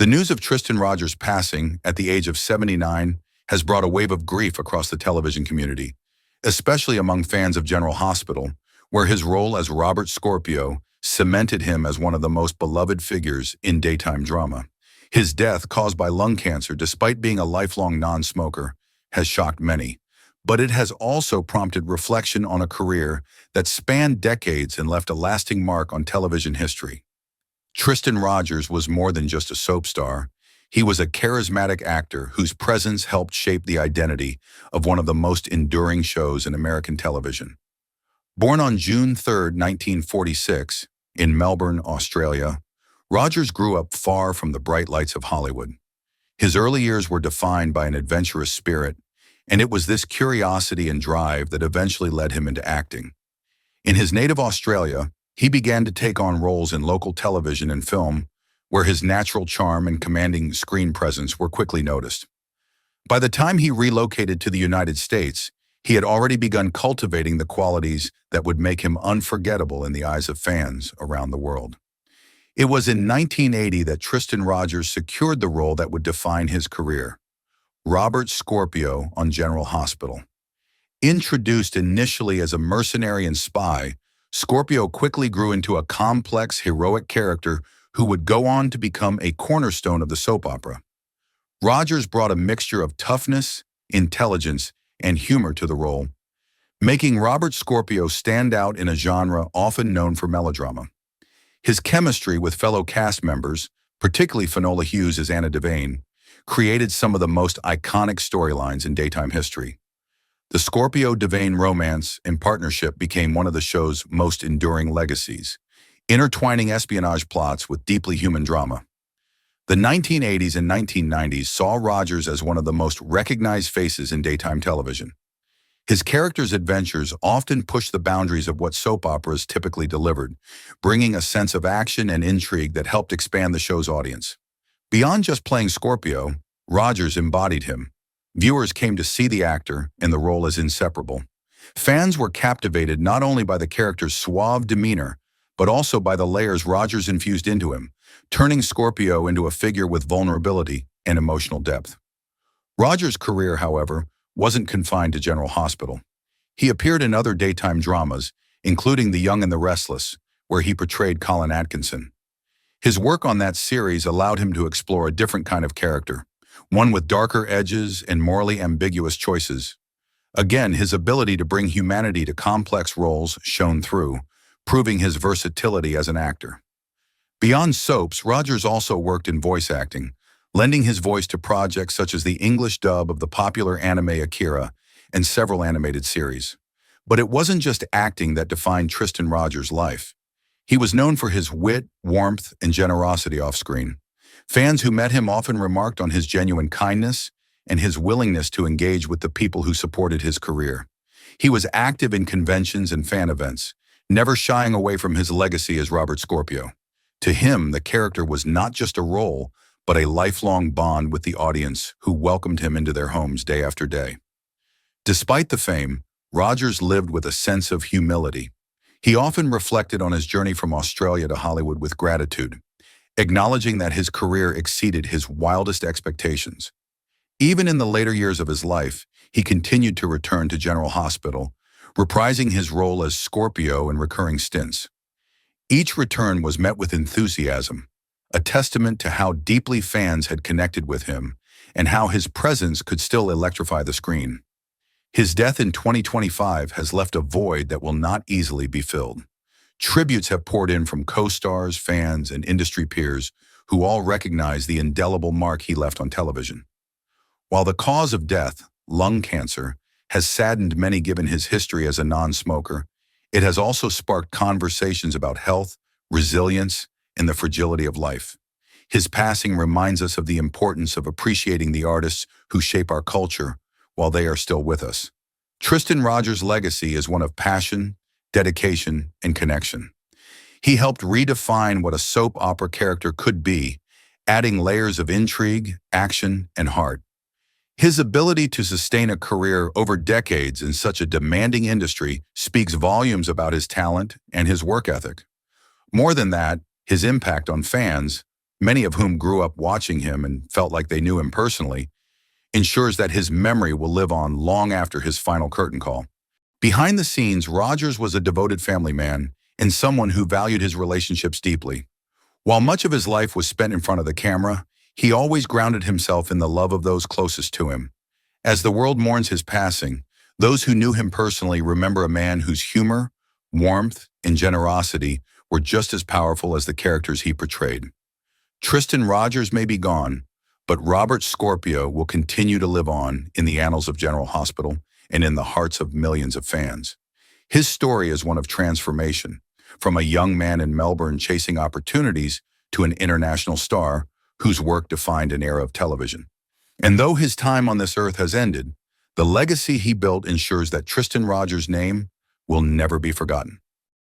The news of Tristan Rogers' passing at the age of 79 has brought a wave of grief across the television community, especially among fans of General Hospital, where his role as Robert Scorpio cemented him as one of the most beloved figures in daytime drama. His death, caused by lung cancer despite being a lifelong non-smoker, has shocked many, but it has also prompted reflection on a career that spanned decades and left a lasting mark on television history. Tristan Rogers was more than just a soap star. He was a charismatic actor whose presence helped shape the identity of one of the most enduring shows in American television. Born on June 3, 1946, in Melbourne, Australia, Rogers grew up far from the bright lights of Hollywood. His early years were defined by an adventurous spirit, and it was this curiosity and drive that eventually led him into acting. In his native Australia, he began to take on roles in local television and film, where his natural charm and commanding screen presence were quickly noticed. By the time he relocated to the United States, he had already begun cultivating the qualities that would make him unforgettable in the eyes of fans around the world. It was in 1980 that Tristan Rogers secured the role that would define his career, Robert Scorpio on General Hospital. Introduced initially as a mercenary and spy, Scorpio quickly grew into a complex, heroic character who would go on to become a cornerstone of the soap opera. Rogers brought a mixture of toughness, intelligence, and humor to the role, making Robert Scorpio stand out in a genre often known for melodrama. His chemistry with fellow cast members, particularly Finola Hughes as Anna Devane, created some of the most iconic storylines in daytime history. The Scorpio-Devane romance and partnership became one of the show's most enduring legacies, intertwining espionage plots with deeply human drama. The 1980s and 1990s saw Rogers as one of the most recognized faces in daytime television. His character's adventures often pushed the boundaries of what soap operas typically delivered, bringing a sense of action and intrigue that helped expand the show's audience. Beyond just playing Scorpio, Rogers embodied him. Viewers came to see the actor and the role as inseparable. Fans were captivated not only by the character's suave demeanor, but also by the layers Rogers infused into him, turning Scorpio into a figure with vulnerability and emotional depth. Rogers' career, however, wasn't confined to General Hospital. He appeared in other daytime dramas, including The Young and the Restless, where he portrayed Colin Atkinson. His work on that series allowed him to explore a different kind of character, one with darker edges and morally ambiguous choices. Again, his ability to bring humanity to complex roles shone through, proving his versatility as an actor. Beyond soaps, Rogers also worked in voice acting, lending his voice to projects such as the English dub of the popular anime Akira and several animated series. But it wasn't just acting that defined Tristan Rogers' life. He was known for his wit, warmth, and generosity off-screen. Fans who met him often remarked on his genuine kindness and his willingness to engage with the people who supported his career. He was active in conventions and fan events, never shying away from his legacy as Robert Scorpio. To him, the character was not just a role, but a lifelong bond with the audience who welcomed him into their homes day after day. Despite the fame, Rogers lived with a sense of humility. He often reflected on his journey from Australia to Hollywood with gratitude, acknowledging that his career exceeded his wildest expectations. Even in the later years of his life, he continued to return to General Hospital, reprising his role as Scorpio in recurring stints. Each return was met with enthusiasm, a testament to how deeply fans had connected with him and how his presence could still electrify the screen. His death in 2025 has left a void that will not easily be filled. Tributes have poured in from co-stars, fans, and industry peers who all recognize the indelible mark he left on television. While the cause of death, lung cancer, has saddened many given his history as a non-smoker, it has also sparked conversations about health, resilience, and the fragility of life. His passing reminds us of the importance of appreciating the artists who shape our culture while they are still with us. Tristan Rogers' legacy is one of passion, dedication, and connection. He helped redefine what a soap opera character could be, adding layers of intrigue, action, and heart. His ability to sustain a career over decades in such a demanding industry speaks volumes about his talent and his work ethic. More than that, his impact on fans many of whom grew up watching him and felt like they knew him personally, ensures that his memory will live on long after his final curtain call. Behind the scenes, Rogers was a devoted family man and someone who valued his relationships deeply. While much of his life was spent in front of the camera, he always grounded himself in the love of those closest to him. As the world mourns his passing, those who knew him personally remember a man whose humor, warmth, and generosity were just as powerful as the characters he portrayed. Tristan Rogers may be gone, but Robert Scorpio will continue to live on in the annals of General Hospital and in the hearts of millions of fans. His story is one of transformation, from a young man in Melbourne chasing opportunities to an international star whose work defined an era of television. And though his time on this earth has ended, the legacy he built ensures that Tristan Rogers' name will never be forgotten.